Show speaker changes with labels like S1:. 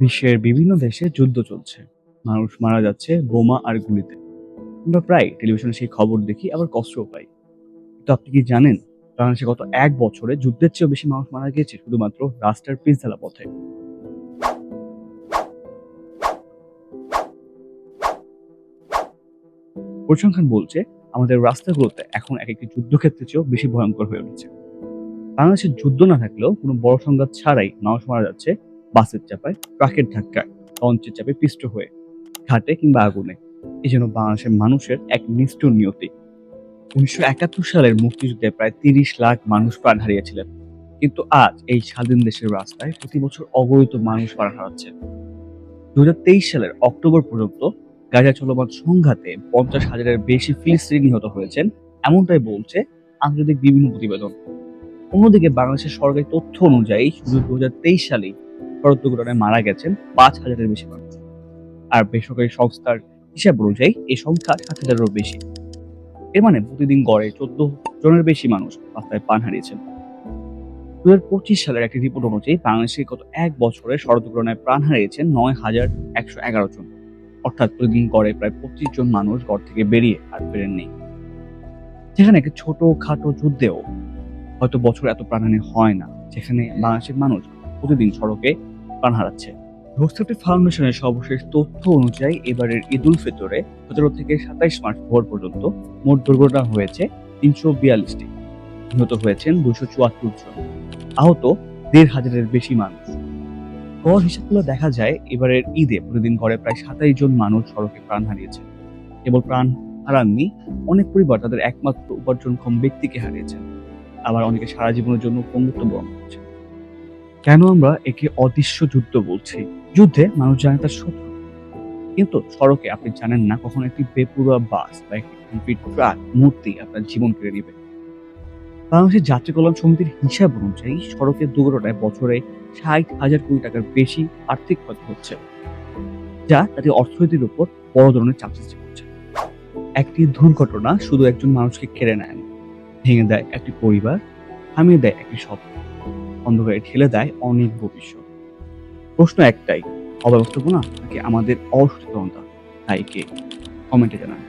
S1: বিশ্বের বিভিন্ন দেশে যুদ্ধ চলছে। মানুষ মারা যাচ্ছে বোমা আর গুলিতে। আমরা প্রায় টেলিভিশনে সেই খবর দেখি, আবার কষ্টও পাই। তো আপনি কি জানেন, বাংলাদেশে গত ১ বছরে যুদ্ধের চেয়েও বেশি মানুষ মারা গিয়েছে শুধুমাত্র রাস্তার পিচঢালা পথে। পরিসংখ্যান বলছে আমাদের রাস্তাগুলোতে এখন এক একটি যুদ্ধক্ষেত্রের চেয়েও বেশি ভয়ঙ্কর হয়ে উঠেছে। বাংলাদেশে যুদ্ধ না থাকলেও কোনো বড় সংঘাত ছাড়াই মানুষ মারা যাচ্ছে বাসের চাপায়, ট্রাকের ধাক্কায়, লঞ্চের চাপে পিষ্ট হয়ে, ঘাটে কিংবা আগুনে। এই জন্য বাংলাদেশের মানুষের এক নিষ্ঠুর নিয়তি। ১৯৭১ সালের মুক্তিযুদ্ধে প্রায় ৩০ লাখ মানুষ প্রাণ হারিয়েছিলেন। কিন্তু আজ এই স্বাধীন দেশের রাস্তায় প্রতি বছর অগণিত মানুষ প্রাণ হারাচ্ছে। ২০২৩ সালের অক্টোবর পর্যন্ত গাজায় চলমান সংঘাতে ৫০,০০০-এর বেশি ফিলিস্তিনি নিহত হয়েছেন, এমনটাই বলছে আন্তর্জাতিক বিভিন্ন প্রতিবেদন। অন্যদিকে বাংলাদেশের সরকারি তথ্য অনুযায়ী শুধু ২০২৩ সালেই সড়ক দুর্ঘটনায় মারা গেছেন ৫,০০০-এর বেশি মানুষ। আর বেসরকারি সংস্থার হিসাব অনুযায়ী এই সংখ্যা ৭,০০০-এরও বেশি। এর মানে প্রতিদিন গড়ে ১৪ জনের বেশি মানুষ রাস্তায় প্রাণ হারিয়েছেন। ২০২৫ সালের একটি রিপোর্ট অনুযায়ী বাংলাদেশে গত ১ বছরে সড়ক দুর্ঘটনায় প্রাণ হারিয়েছেন ৯,১১১ জন। অর্থাৎ প্রতিদিন গড়ে প্রায় ২৫ জন মানুষ ঘর থেকে বেরিয়ে আর ফেরেননি। যেখানে একটি ছোটখাটো যুদ্ধেও হয়তো বছরে এত প্রাণহানি হয় না, যেখানে বাংলাদেশের মানুষ প্রতিদিন সড়কে প্রাণ হারাচ্ছে। রোস্টারটি ফাউন্ডেশনের সর্বশেষ তথ্য অনুযায়ী এবারের ঈদ উল ফিতরে ১৭ থেকে ২৭ মার্চ ভোর পর্যন্ত মোট দুর্ঘটনা হয়েছে ৩৪২টি। নিহত হয়েছেন ২৭৪ জন। আহত ১,৫০০-এর বেশি মানুষ। গড় হিসাবগুলো দেখা যায় এবারের ঈদে প্রতিদিন গড়ে প্রায় ২৭ জন মানুষ সড়কে প্রাণ হারিয়েছেন। কেবল প্রাণ হারাননি, অনেক পরিবার তাদের একমাত্র উপার্জনক্ষম ব্যক্তিকে হারিয়েছেন। আবার অনেকে সারা জীবনের জন্য পঙ্গুত্ব বরণ করছেন। কেন আমরা একে অদৃশ্য যুদ্ধ বলছি? যুদ্ধে মানুষ জানে তার শত্রু, কিন্তু সড়কে আপনি জানেন না কখন একটি বেপরোয়া বাস বা একটি কংক্রিট ট্রাক মুহূর্তেই আপনার জীবন কেড়ে নেবে। বাংলাদেশের যাত্রী কল্যাণ সমিতির হিসাব অনুযায়ী সড়কের দুর্ঘটনায় বছরে ৬০,০০০ কোটি টাকার বেশি আর্থিক ক্ষতি হচ্ছে, যা তাদের অর্থনীতির উপর বড় ধরনের চাপ সৃষ্টি করছে। একটি দুর্ঘটনা শুধু একজন মানুষকে কেড়ে নেয় না, ভেঙে দেয় একটি পরিবার, থামিয়ে দেয় একটি স্বপ্ন, অন্ধকারে ঠেলে দেয় অনেক ভবিষ্যৎ। প্রশ্ন একটাই, অব্যবস্থাপনা নাকি আমাদের অসচেতনতা? তাই কে? কমেন্টে জানান।